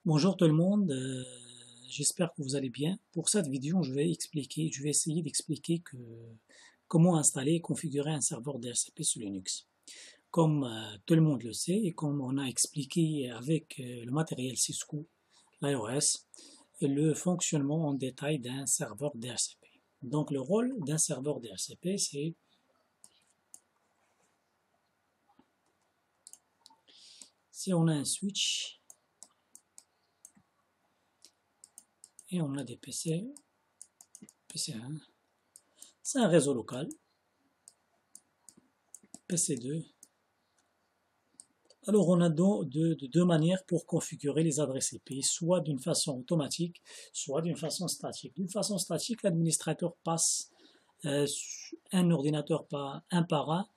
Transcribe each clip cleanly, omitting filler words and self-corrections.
Bonjour tout le monde, j'espère que vous allez bien. Pour cette vidéo, je vais essayer d'expliquer comment installer et configurer un serveur DHCP sur Linux. Comme tout le monde le sait et comme on a expliqué avec le matériel Cisco, l'iOS, le fonctionnement en détail d'un serveur DHCP. Donc le rôle d'un serveur DHCP, c'est si on a un switch et on a des PC1, c'est un réseau local, PC2. Alors on a deux manières pour configurer les adresses IP, soit d'une façon automatique, soit d'une façon statique. D'une façon statique, l'administrateur passe un ordinateur un par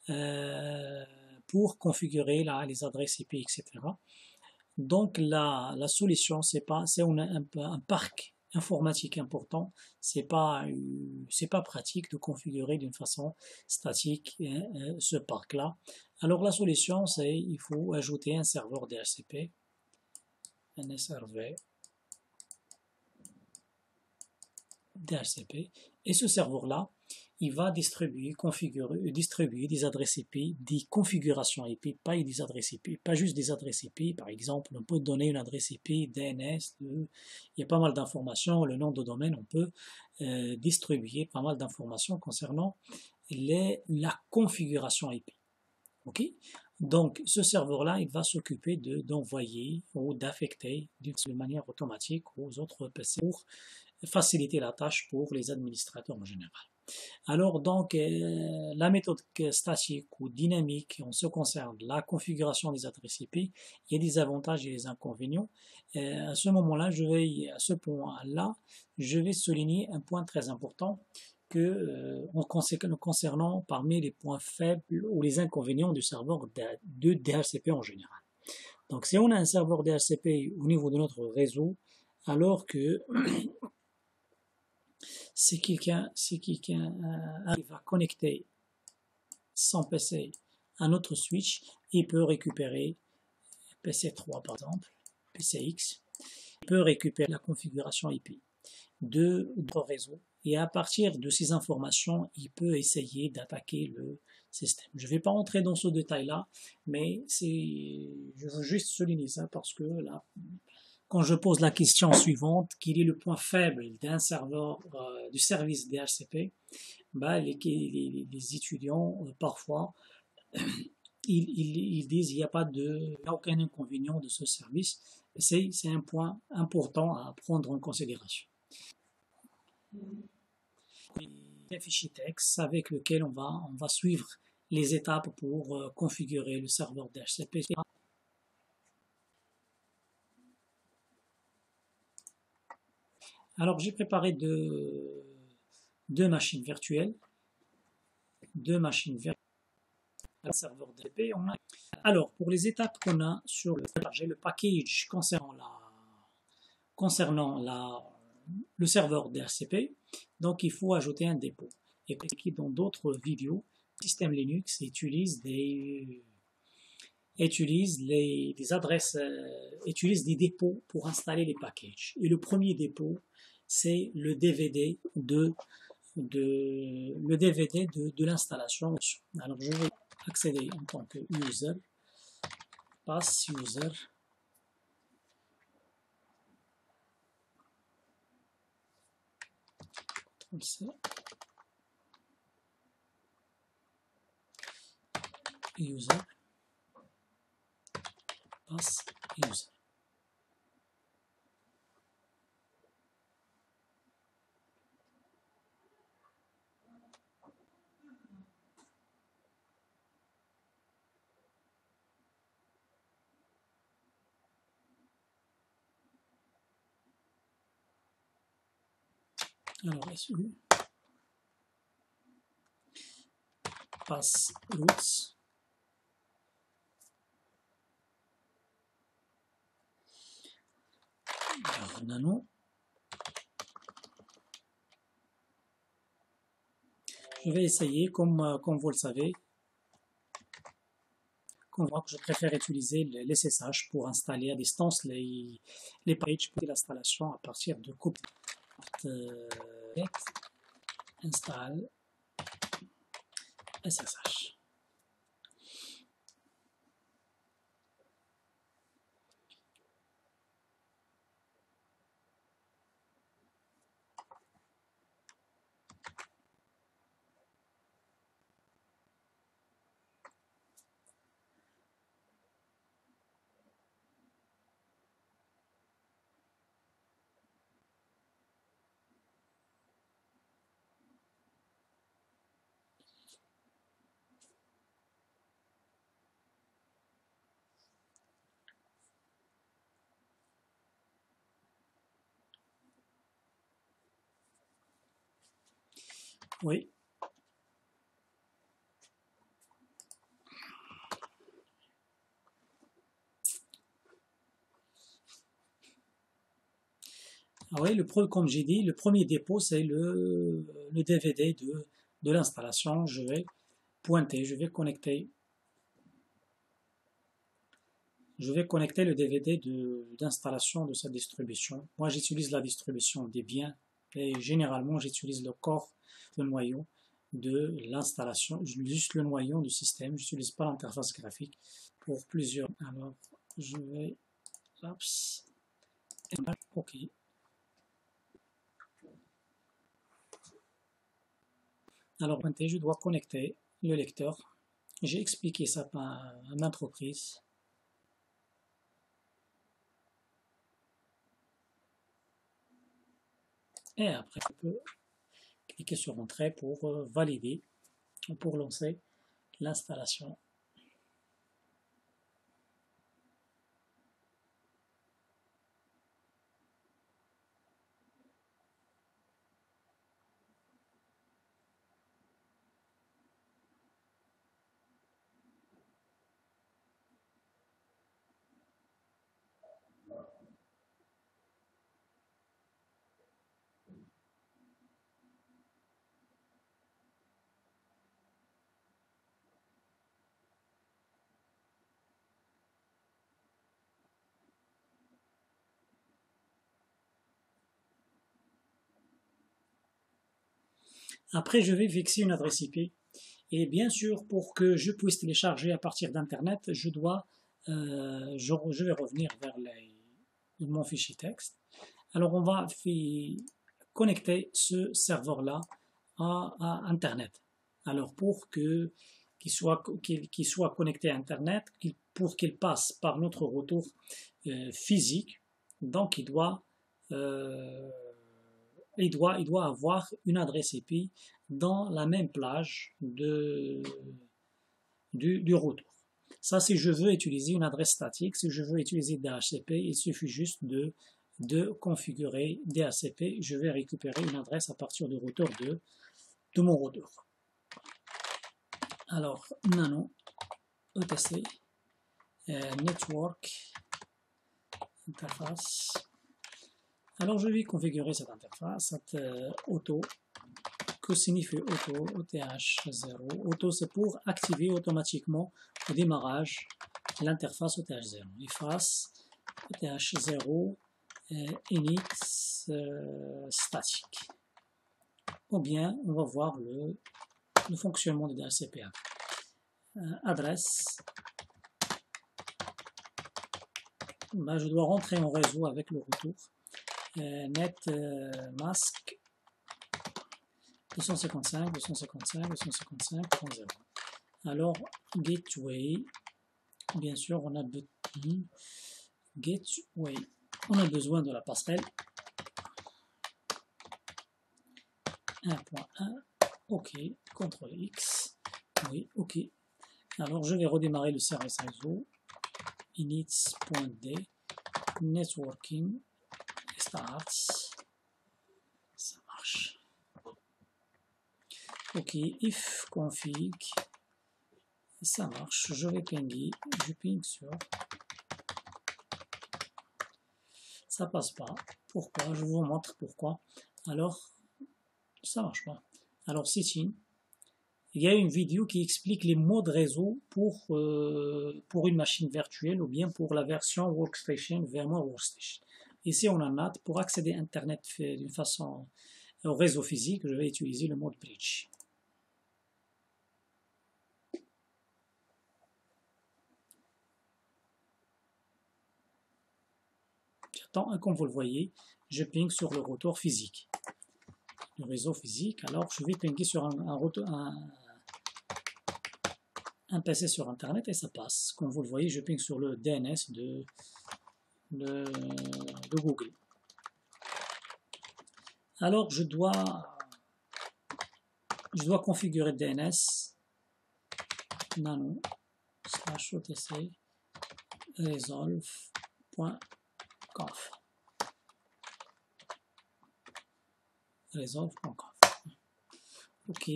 un pour configurer les adresses IP, etc. Donc la solution, c'est on a un parc informatique important, c'est pas pratique de configurer d'une façon statique ce parc-là. Alors la solution, c'est il faut ajouter un serveur DHCP, un SRV DHCP, et ce serveur-là, il va distribuer des adresses IP, des configurations IP, pas des adresses IP, pas juste des adresses IP. Par exemple, on peut donner une adresse IP, DNS, il y a pas mal d'informations, le nom de domaine, on peut distribuer pas mal d'informations concernant la configuration IP. Ok? Donc, ce serveur-là, il va s'occuper d'envoyer ou d'affecter d'une manière automatique aux autres PC pour faciliter la tâche pour les administrateurs en général. Alors donc la méthode statique ou dynamique en ce qui concerne la configuration des adresses IP, il y a des avantages et des inconvénients. À ce moment-là, à ce point-là, je vais souligner un point très important concernant parmi les points faibles ou les inconvénients du serveur de DHCP en général. Donc si on a un serveur DHCP au niveau de notre réseau, alors que si quelqu'un arrive à connecter son PC à notre switch, il peut récupérer PC3 par exemple, PCX, il peut récupérer la configuration IP de notre réseau et à partir de ces informations, il peut essayer d'attaquer le système. Je ne vais pas entrer dans ce détail-là, mais je veux juste souligner ça parce que là, quand je pose la question suivante, quel est le point faible d'un serveur du service DHCP, bah, les étudiants parfois ils disent il n'y a aucun inconvénient de ce service. C'est un point important à prendre en considération. Un fichier texte avec lequel on va suivre les étapes pour configurer le serveur DHCP. Alors j'ai préparé deux machines virtuelles, un serveur DHCP. Alors pour les étapes qu'on a sur le package concernant le serveur DHCP, donc il faut ajouter un dépôt. Et dans d'autres vidéos, système Linux utilise des adresses, utilise des dépôts pour installer les packages. Et le premier dépôt, c'est le DVD de l'installation. Alors je vais accéder en tant que user, pass user. CTRL-C. User, pass user. Alors SU, pass roots. Alors, nano. Je vais essayer, comme vous le savez, On voit que je préfère utiliser les SSH pour installer à distance les pages pour l'installation à partir de copie. Installe SSH. Oui. Ah oui, comme j'ai dit, le premier dépôt, c'est le DVD de l'installation. Je vais pointer, je vais connecter le DVD d'installation de sa distribution. Moi, j'utilise la distribution Debian et généralement, j'utilise le corps, le noyau de l'installation, juste le noyau du système. Je n'utilise pas l'interface graphique pour plusieurs. Alors, je vais... OK. Alors, je dois connecter le lecteur. J'ai expliqué ça à maintes reprises. Et après, je peux cliquer sur Entrée pour valider ou pour lancer l'installation. Après, je vais fixer une adresse IP. Et bien sûr, pour que je puisse télécharger à partir d'Internet, je vais revenir vers mon fichier texte. Alors, on va connecter ce serveur-là à Internet. Alors, pour qu'il soit connecté à Internet, pour qu'il passe par notre retour physique, donc il doit avoir une adresse IP dans la même plage du retour. Ça, si je veux utiliser une adresse statique, si je veux utiliser DHCP, il suffit juste de configurer DHCP. Je vais récupérer une adresse à partir du routeur de mon routeur. Alors, nano, etc, network, interface. Alors, je vais configurer cette interface, cette auto. Que signifie auto? OTH0. Auto, c'est pour activer automatiquement au démarrage l'interface OTH0. Efface OTH0 init statique. Ou bien, on va voir le fonctionnement de DHCP. Adresse. Ben, je dois rentrer en réseau avec le retour. Net mask 255, 255, 255.0. Alors, gateway, bien sûr, on a gateway. On a besoin de la passerelle 1.1. OK, CTRL X. Oui, OK. Alors, je vais redémarrer le service réseau. init.d networking starts. Ça marche. OK, if config. Ça marche. Je vais pinguer. Je ping sur. Ça passe pas. Pourquoi? Je vous montre pourquoi. Alors, ça marche pas. Alors, setting. il y a une vidéo qui explique les modes réseau pour une machine virtuelle ou bien pour la version Workstation, VMware Workstation. Ici, on en a pour accéder à Internet d'une façon au réseau physique, je vais utiliser le mode bridge. J'attends, et comme vous le voyez, je ping sur le routeur physique. Le réseau physique, alors je vais pinguer sur un PC sur Internet et ça passe. Comme vous le voyez, je ping sur le DNS de Google. Alors je dois configurer DNS nano /otc resolve.conf resolve.conf. Ok,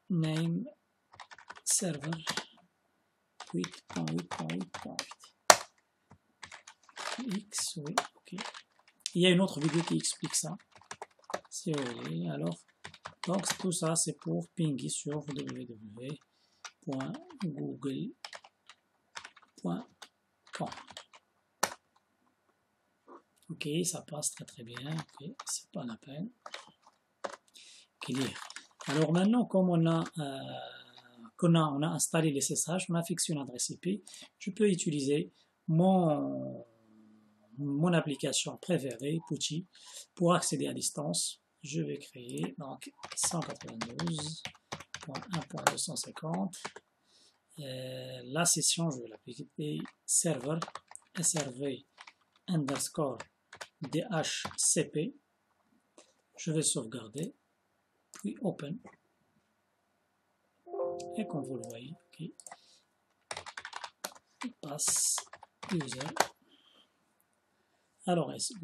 name server 8.8.8.8 x, oui, ok. Il y a une autre vidéo qui explique ça, si vous voulez. Alors, donc tout ça c'est pour pinguer sur www.google.com. Ok, ça passe très bien. Ok, c'est pas la peine. Clear. Alors maintenant, comme on a installé les SSH, on a fixé une adresse IP, je peux utiliser mon application préférée, Putty, pour accéder à distance. Je vais créer donc 192.1.250. La session, je vais l'appeler server srv underscore dhcp. Je vais sauvegarder, puis open. Et comme vous le voyez, okay. Passe user. Alors SU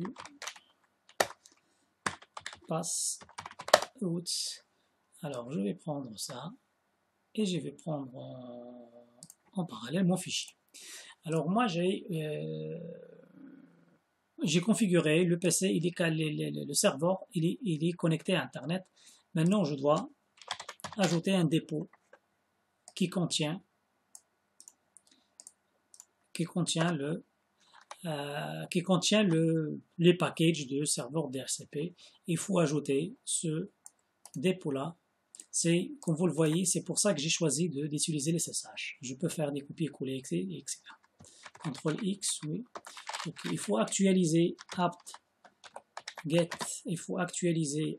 passe routes. Alors je vais prendre ça et je vais prendre en parallèle mon fichier. Alors moi j'ai configuré le PC, il est le serveur, il est connecté à Internet. Maintenant je dois ajouter un dépôt qui contient les packages de serveur DHCP. Il faut ajouter ce dépôt là. C'est, comme vous le voyez, c'est pour ça que j'ai choisi d'utiliser les SSH. Je peux faire des copier-coller, etc. CTRL X, oui. Okay. Il faut actualiser apt-get, il faut actualiser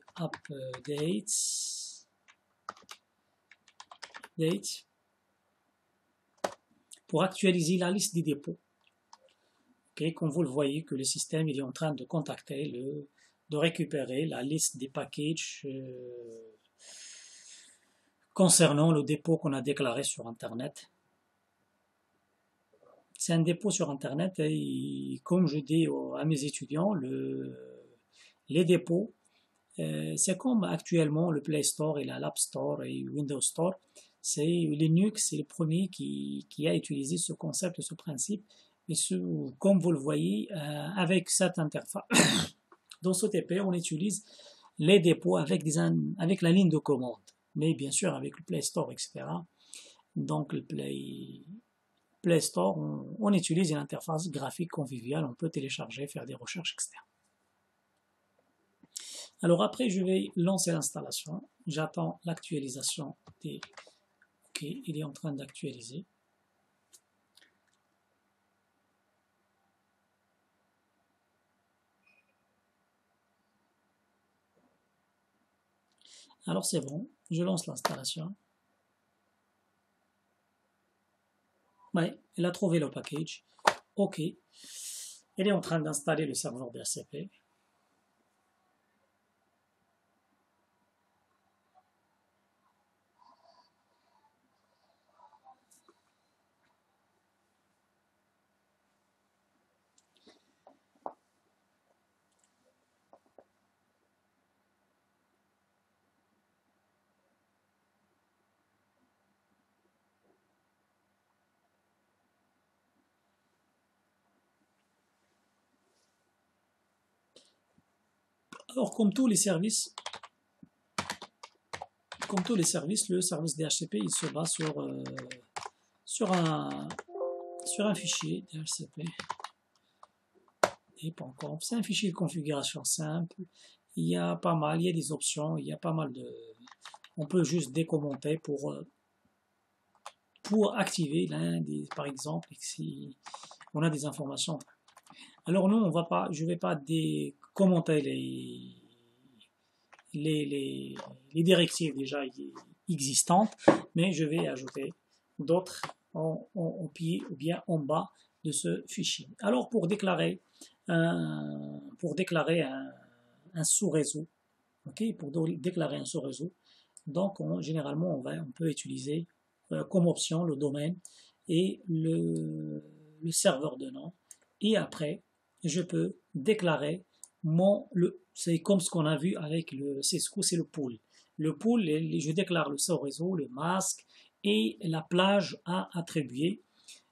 date pour actualiser la liste des dépôts. Okay. Comme vous le voyez que le système il est en train de contacter, de récupérer la liste des packages concernant le dépôt qu'on a déclaré sur Internet. C'est un dépôt sur Internet et comme je dis à mes étudiants, les dépôts, c'est comme actuellement le Play Store et l'App Store et Windows Store. C'est Linux, c'est le premier qui a utilisé ce concept, ce principe. Et comme vous le voyez, avec cette interface, dans ce TP, on utilise les dépôts avec la ligne de commande. Mais bien sûr avec le Play Store, etc. Donc le Play Store, on utilise une interface graphique conviviale, on peut télécharger, faire des recherches, etc. Alors après, je vais lancer l'installation. J'attends l'actualisation des... Ok, il est en train d'actualiser. Alors c'est bon, je lance l'installation. Ouais, il a trouvé le package. Ok, il est en train d'installer le serveur DHCP. Alors, comme tous les services comme tous les services, le service DHCP, il se base sur un, sur un fichier DHCP. C'est un fichier de configuration simple. Il y a pas mal, il y a des options, il y a pas mal de... On peut juste décommenter pour activer l'un des... Par exemple, si on a des informations. Alors nous, je ne vais pas décommenter les directives déjà existantes, mais je vais ajouter d'autres en pied ou bien en bas de ce fichier. Alors pour déclarer un sous-réseau, pour déclarer un sous-réseau, donc généralement on peut utiliser comme option le domaine et le serveur de nom, et après je peux déclarer c'est comme ce qu'on a vu avec le Cisco, c'est le pool. Le pool, je déclare le sous-réseau, le masque et la plage à attribuer.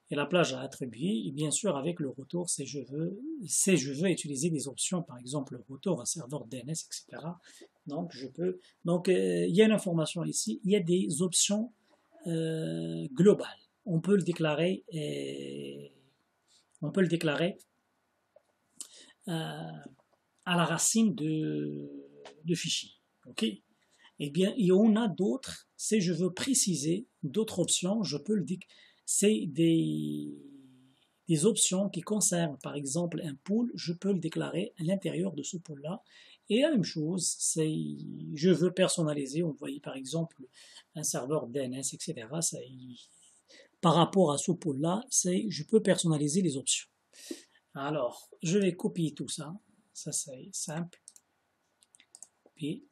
Et la plage à attribuer, et bien sûr avec le retour, si je veux utiliser des options, par exemple le retour à serveur DNS, etc. Donc je peux. Donc il y a une information ici, il y a des options globales. On peut le déclarer. À la racine de fichier. Ok. Eh bien, il y en a d'autres. Si je veux préciser d'autres options, je peux le dire. C'est des options qui concernent, par exemple, un pool. Je peux le déclarer à l'intérieur de ce pool-là. Et la même chose, je veux personnaliser. On voit par exemple un serveur DNS, etc. Par rapport à ce pool-là, je peux personnaliser les options. Alors, je vais copier tout ça. Ça, c'est simple. Copier.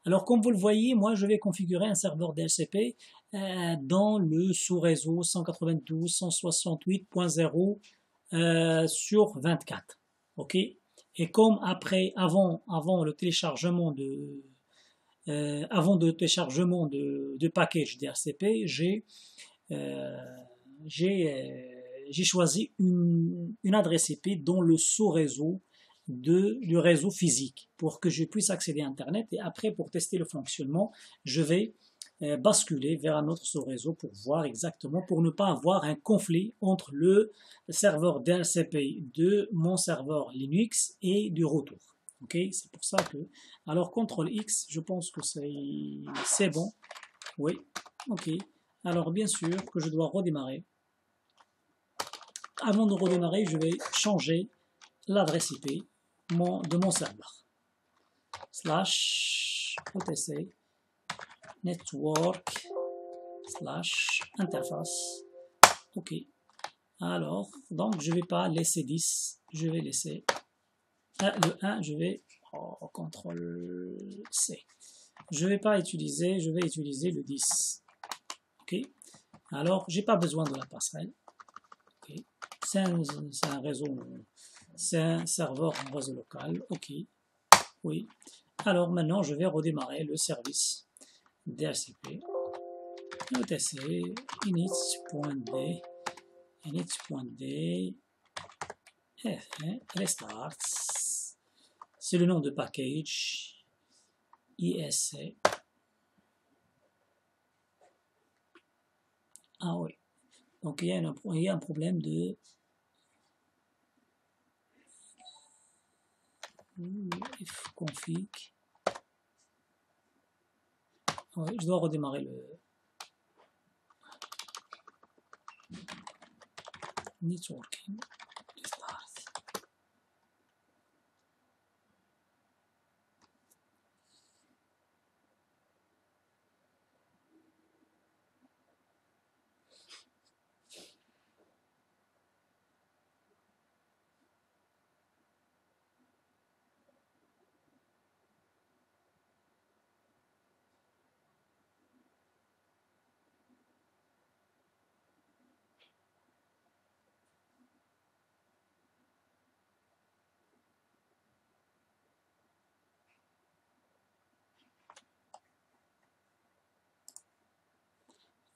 Alors, comme vous le voyez, moi, je vais configurer un serveur DHCP dans le sous-réseau 192.168.0 sur 24. OK? Et comme avant le téléchargement de package DHCP, j'ai choisi une adresse IP dans le sous-réseau du réseau physique pour que je puisse accéder à Internet, et après pour tester le fonctionnement, je vais basculer vers un autre sous-réseau pour voir exactement, pour ne pas avoir un conflit entre le serveur DHCP de mon serveur Linux et du retour. Ok, c'est pour ça que, alors CTRL X, je pense que c'est bon. Oui, ok. Alors bien sûr que je dois redémarrer. Avant de redémarrer, je vais changer l'adresse IP de mon serveur. /otc network /interface. OK. Alors, donc je ne vais pas laisser 10, je vais laisser le 1, je vais CTRL C. Je vais utiliser le 10. OK. Alors, j'ai pas besoin de la passerelle. OK. C'est un serveur en réseau local. OK. Oui. Alors maintenant, je vais redémarrer le service DHCP. OTC init.d restart. C'est le nom de package ISC. Ah oui. Donc il y a un problème de config. Oui, je dois redémarrer le networking.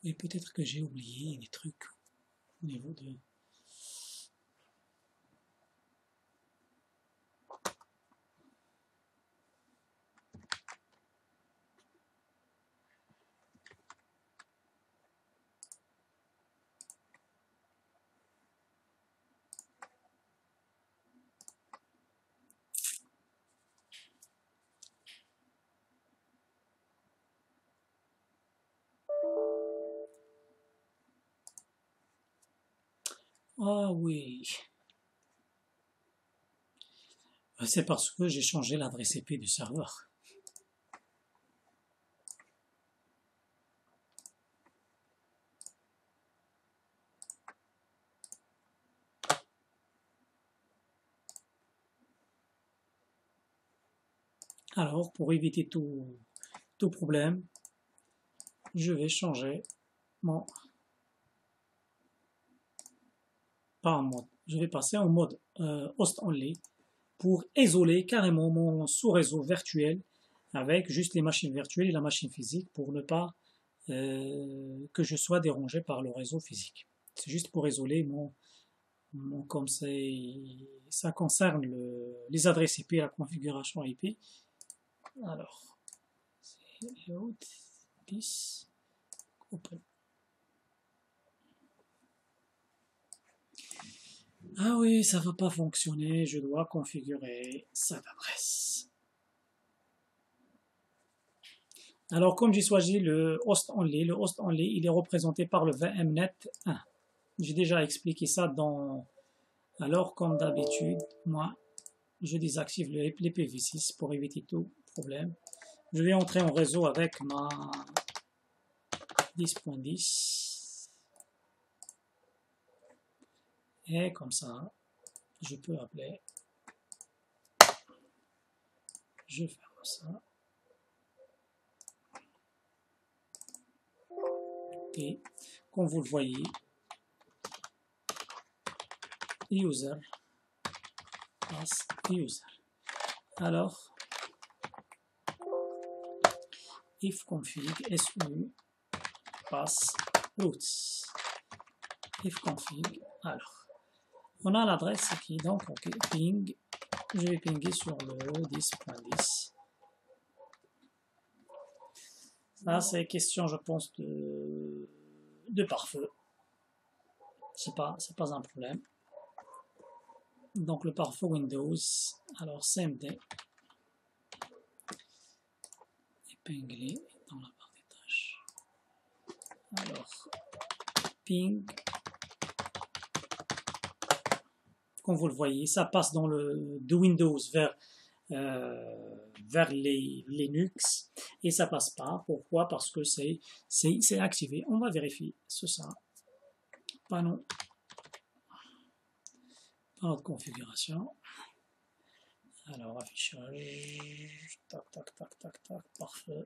Et peut-être que j'ai oublié des trucs au niveau de... Ah oui, c'est parce que j'ai changé l'adresse IP du serveur. Alors, pour éviter tout problème, je vais changer mon pas en mode. Je vais passer en mode host only pour isoler carrément mon sous-réseau virtuel avec juste les machines virtuelles et la machine physique pour ne pas que je sois dérangé par le réseau physique. C'est juste pour isoler comme ça concerne les adresses IP, la configuration IP. Alors, c'est out 10 open. Ah oui, ça va pas fonctionner, je dois configurer cette adresse. Alors, comme j'ai choisi le host only il est représenté par le VMnet 1. J'ai déjà expliqué ça dans... Alors, comme d'habitude, moi, je désactive l'IPv6 pour éviter tout problème. Je vais entrer en réseau avec ma 10.10. Et comme ça, je peux appeler. Je ferme ça. Et comme vous le voyez, user passe user. Alors, if config su passe root. If config, alors, on a l'adresse qui donc, ok, ping, je vais pinguer sur le 10.10. Ça, c'est question, je pense, de pare-feu. C'est pas un problème. Donc, le pare-feu Windows, alors CMD, épinglé dans la barre des tâches. Alors, ping, comme vous le voyez, ça passe de Windows vers les Linux et ça passe pas. Pourquoi? Parce que c'est activé. On va vérifier ce ça. Pas non. Pas notre configuration. Alors affichage. Tac tac tac tac tac. Parfait.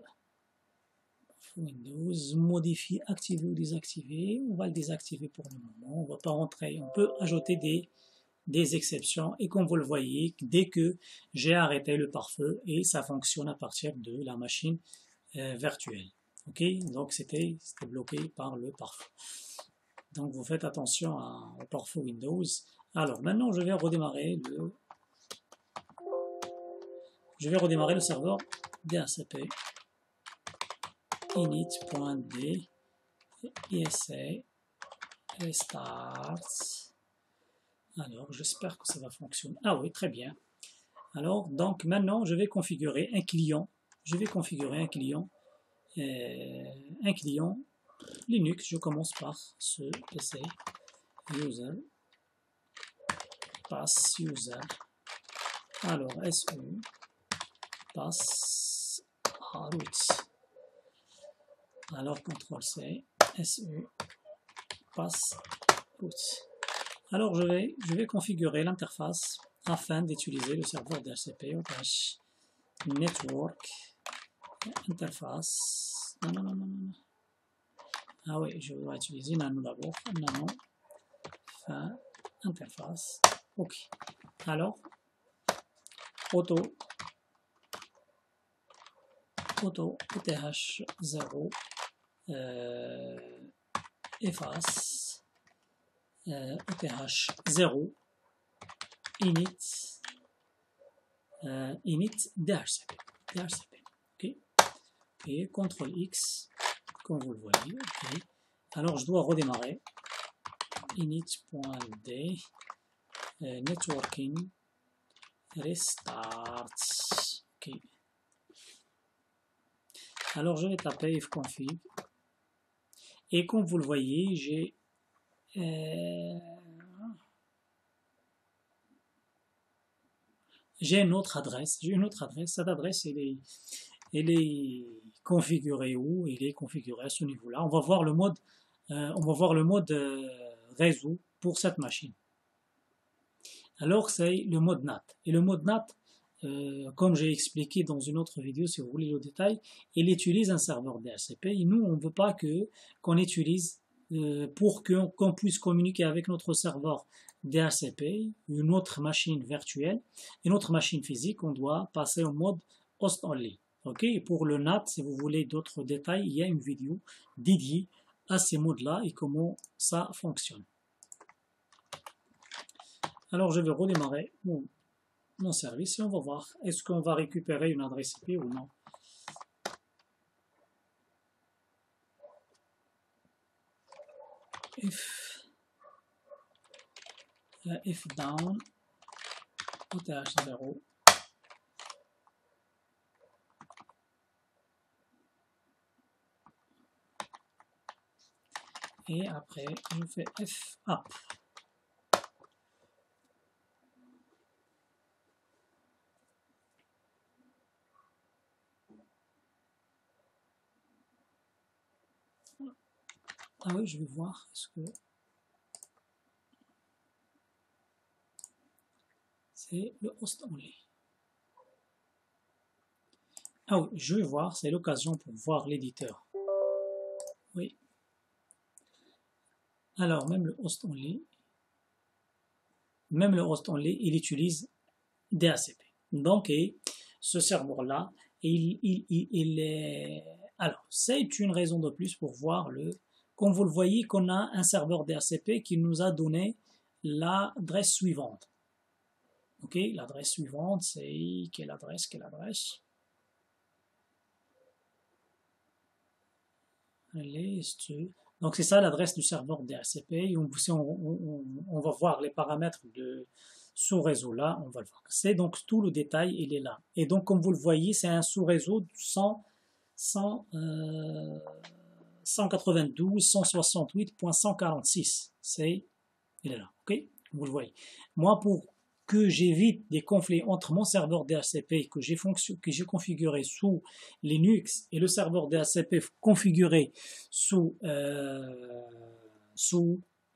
Windows, modifier, activer ou désactiver. On va le désactiver pour le moment. On va pas rentrer. On peut ajouter des exceptions et comme vous le voyez, dès que j'ai arrêté le pare-feu et ça fonctionne à partir de la machine virtuelle. Ok, donc c'était bloqué par le pare-feu. Donc vous faites attention au pare-feu Windows. Alors maintenant je vais redémarrer le serveur DHCP init.d isa restart. Alors, j'espère que ça va fonctionner. Ah oui, très bien. Alors, donc maintenant, je vais configurer un client. Je vais configurer un client Linux. Je commence par ce PC. User. Pass user. Alors, SU. Pass root. Alors, CTRL-C. SU. Pass root. Alors, je vais configurer l'interface afin d'utiliser le serveur DHCP OPH Network Interface. Non. Ah oui, je dois utiliser nano d'abord. Nano fin interface. Ok. Alors, auto OTH0 efface OTH0 init DHCP. Ok. Et CTRL X, comme vous le voyez. Okay. Alors je dois redémarrer. init.d networking restart. Ok. Alors je vais taper ifconfig. Et comme vous le voyez, j'ai j'ai une autre adresse. Cette adresse, elle est configurée où? Elle est configurée à ce niveau-là. On va voir le mode, réseau pour cette machine. Alors, c'est le mode NAT. Et le mode NAT, comme j'ai expliqué dans une autre vidéo, si vous voulez le détail, il utilise un serveur DHCP. Et nous, on ne veut pas qu'on utilise pour qu'on puisse communiquer avec notre serveur DHCP, une autre machine virtuelle, une autre machine physique, on doit passer au mode host only. Ok, et pour le NAT, si vous voulez d'autres détails, il y a une vidéo dédiée à ces modes-là et comment ça fonctionne. Alors je vais redémarrer mon service et on va voir est-ce qu'on va récupérer une adresse IP ou non. If down OTH0 et après je fais F up. Ah oui, je vais voir est-ce que c'est le host only. Ah oui, je vais voir, c'est l'occasion pour voir l'éditeur. Oui. Alors, même le host only, il utilise DHCP. Donc, ce serveur-là, alors, c'est une raison de plus pour voir comme vous le voyez, qu'on a un serveur DHCP qui nous a donné l'adresse suivante. Ok, l'adresse suivante, c'est quelle adresse? Donc c'est ça l'adresse du serveur DHCP. On va voir les paramètres de ce réseau-là, on va le voir. C'est donc tout le détail, il est là. Et donc comme vous le voyez, c'est un sous-réseau 192.168.146. Il est là, ok? Vous le voyez. Moi, pour que j'évite des conflits entre mon serveur DHCP que j'ai configuré sous Linux et le serveur DHCP configuré sous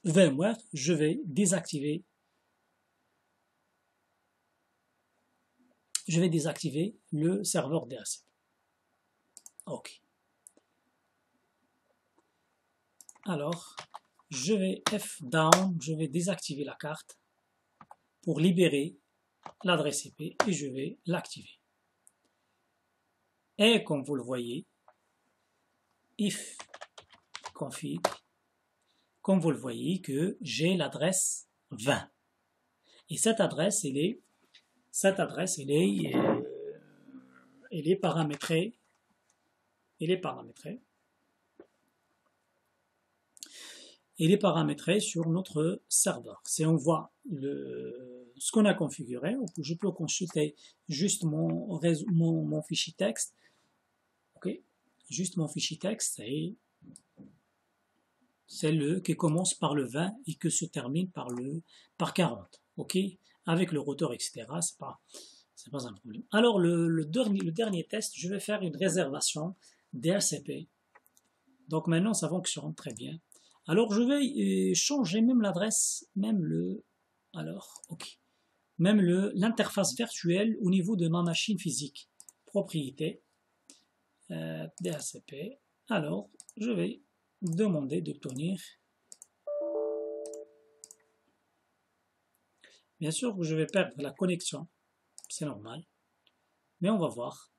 VMware, je vais désactiver le serveur DHCP. Ok. Alors, je vais F down, je vais désactiver la carte pour libérer l'adresse IP et je vais l'activer. Et comme vous le voyez, if config, comme vous le voyez que j'ai l'adresse 20. Et cette adresse, elle est paramétrée. Elle est paramétrée sur notre serveur. Si on voit ce qu'on a configuré, je peux consulter juste mon fichier texte. Ok, juste mon fichier texte, c'est le qui commence par le 20 et que se termine par 40. Ok, avec le routeur, etc. C'est pas un problème. Alors le dernier test, je vais faire une réservation DHCP. Donc maintenant ça fonctionne très bien. Alors je vais changer même l'adresse, même l'interface virtuelle au niveau de ma machine physique. Propriété DHCP. Alors je vais demander d'obtenir. Bien sûr que je vais perdre la connexion, c'est normal, mais on va voir.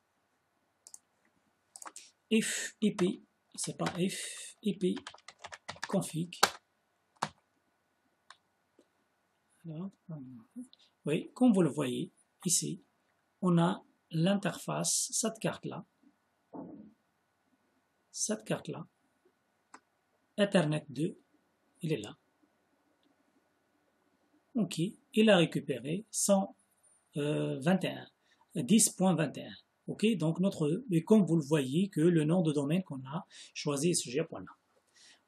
If IP, c'est pas if IP config. Alors, oui, comme vous le voyez ici, on a l'interface, cette carte-là, Ethernet 2, il est là. Ok, il a récupéré 10.21. Ok, donc et comme vous le voyez que le nom de domaine qu'on a choisi est sujet.net.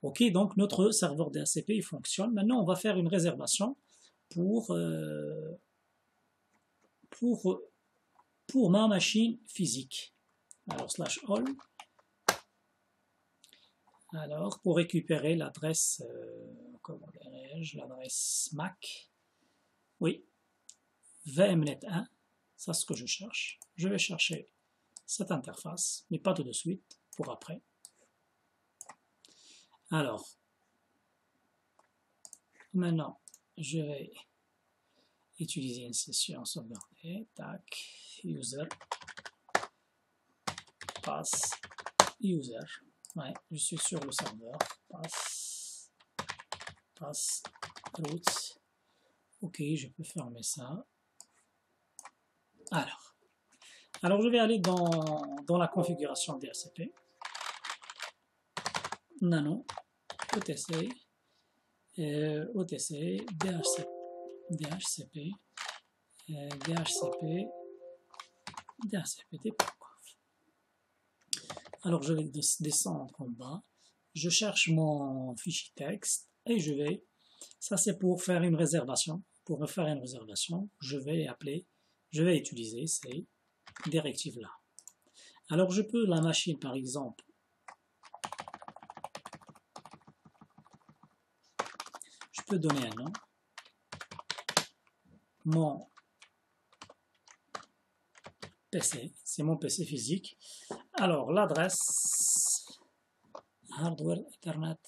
Ok, donc notre serveur DHCP il fonctionne. Maintenant, on va faire une réservation pour pour ma machine physique. Alors /all. Alors pour récupérer l'adresse, comment dirais-je, l'adresse MAC. Oui, VMnet1, c'est ce que je cherche. Je vais chercher cette interface, mais pas tout de suite, pour après. Alors, maintenant, je vais utiliser une session sauvegardée. Tac, user, pass, user. Ouais, je suis sur le serveur. Pass, route. Ok, je peux fermer ça. Alors je vais aller dans la configuration DHCP. Nano, OTC, OTC, DHCP, DHCP. Alors je vais descendre en bas. Je cherche mon fichier texte et je vais, ça c'est pour faire une réservation. Pour me faire une réservation, je vais utiliser ces directives-là. Alors je peux, la machine par exemple, je peux donner un nom, mon PC, c'est mon PC physique. Alors l'adresse, hardware Ethernet,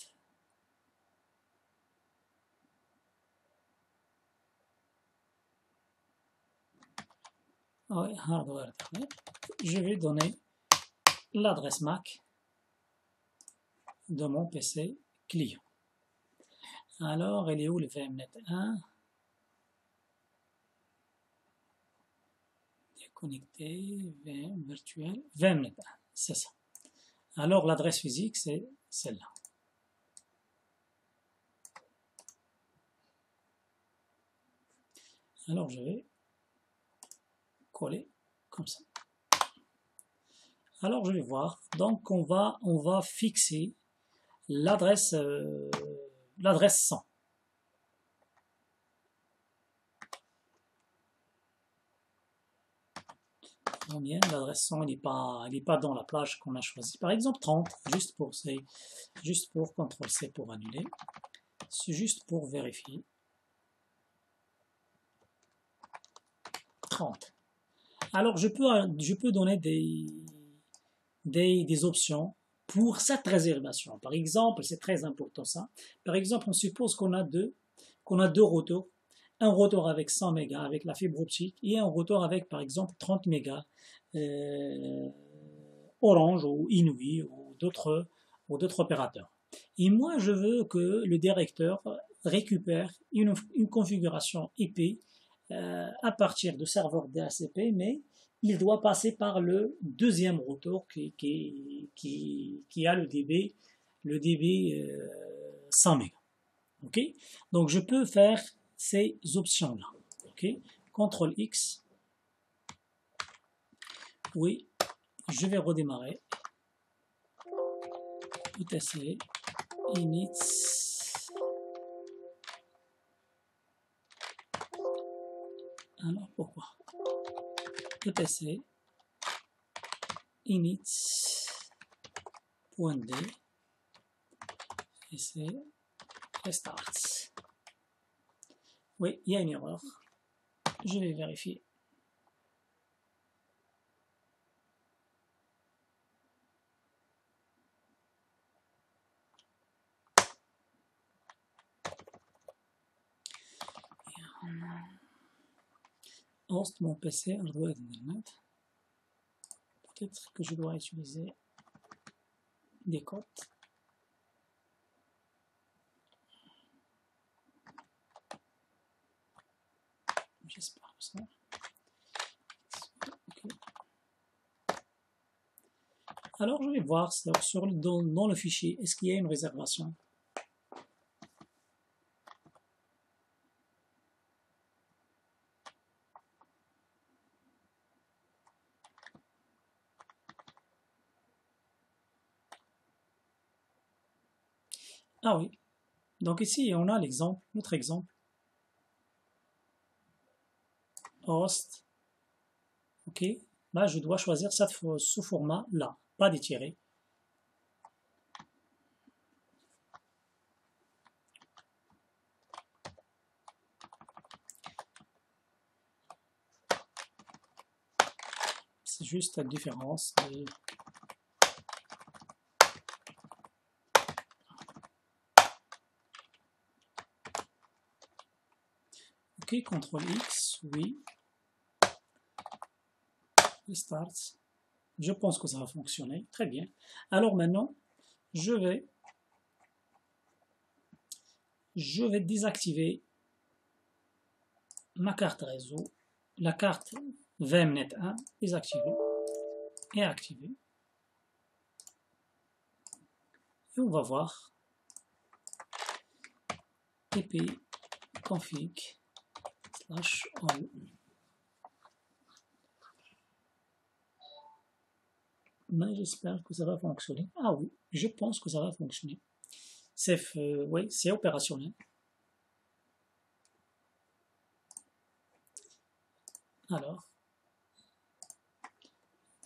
hardware Ethernet, je vais donner l'adresse MAC de mon PC client. Alors, elle est où le VMnet1? Déconnecté, VM virtuel, VMnet1, c'est ça. Alors, l'adresse physique, c'est celle-là. Alors, je vais coller comme ça. Alors, je vais voir. Donc, on va fixer l'adresse 100. Bien, l'adresse 100 elle n'est pas dans la plage qu'on a choisie. Par exemple 30, juste pour CTRL-C pour annuler. C'est juste pour vérifier. 30. Alors je peux donner des options pour cette réservation. Par exemple, c'est très important ça. Par exemple, on suppose qu'on a deux routeurs. Un routeur avec 100 mégas avec la fibre optique et un routeur avec par exemple 30 mégas Orange ou Inouï ou d'autres opérateurs. Et moi je veux que le directeur récupère une configuration IP à partir de serveur DHCP, mais il doit passer par le deuxième routeur qui a le dB 100 mégas. Ok, donc je peux faire ces options-là. Ok, CTRL X. Oui, je vais redémarrer. ETC, init. Alors pourquoi? ETC, init.d et c'est restart. Oui, il y a une erreur. Je vais vérifier. Host mon PC hardware Ethernet. Peut-être que je dois utiliser des codes. J'espère que ça. Okay. Alors je vais voir dans le fichier, est-ce qu'il y a une réservation? Ah oui, donc ici on a l'exemple, notre exemple. Host Ok, là je dois choisir ce format-là, pas d'étirer. C'est juste la différence des... Ok, CTRL X, oui. Restart. Je pense que ça va fonctionner. Très bien. Alors maintenant, je vais désactiver ma carte réseau, la carte VMnet 1, désactiver et activer. Et on va voir pp config /all. Mais j'espère que ça va fonctionner. Ah oui, je pense que ça va fonctionner. Oui, c'est opérationnel. Alors,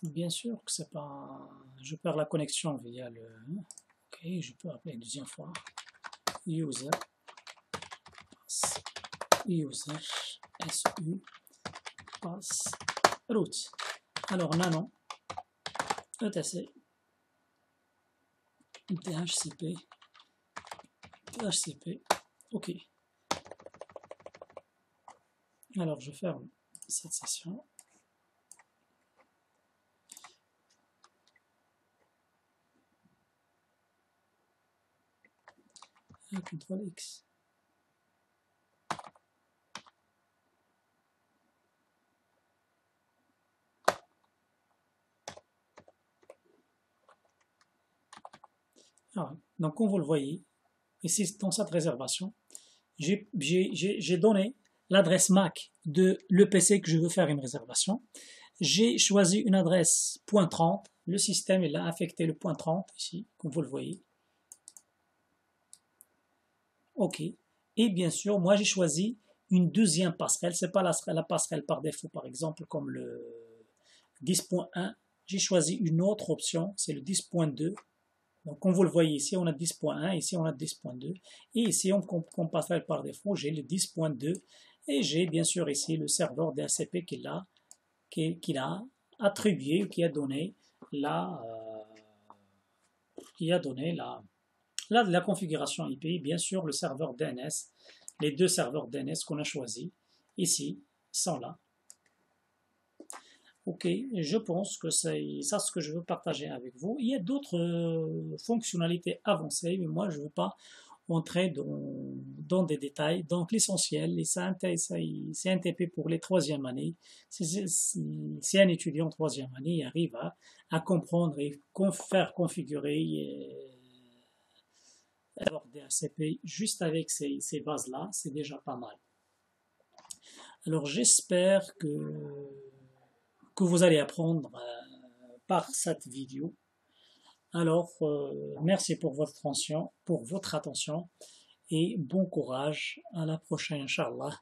bien sûr que c'est pas... Je perds la connexion via le... Ok, je peux appeler une deuxième fois. User SU pass route. Alors nano etc dhcp ok. Alors je ferme cette session. CTRL X. Ah, donc comme vous le voyez, ici dans cette réservation, j'ai donné l'adresse MAC de l'EPC que je veux faire une réservation. J'ai choisi une adresse .30, le système il a affecté le .30 ici, comme vous le voyez. Ok, et bien sûr, moi j'ai choisi une deuxième passerelle, c'est pas la passerelle par défaut par exemple comme le 10.1, j'ai choisi une autre option, c'est le 10.2. Donc, comme vous le voyez ici, on a 10.1, ici on a 10.2, et ici, comme passerelle par défaut, j'ai le 10.2, et j'ai bien sûr ici le serveur DHCP qu'il a attribué, qui a donné la configuration IP, bien sûr le serveur DNS, les deux serveurs DNS qu'on a choisis ici sont là. Ok, je pense que c'est ça ce que je veux partager avec vous. Il y a d'autres fonctionnalités avancées, mais moi je ne veux pas entrer dans des détails. Donc l'essentiel, c'est un TP pour les troisième années. Si un étudiant en troisième année arrive à comprendre et faire configurer alors DHCP juste avec ces bases-là, c'est déjà pas mal. Alors j'espère que vous allez apprendre par cette vidéo. Alors, merci pour votre attention et bon courage. À la prochaine, Inch'Allah.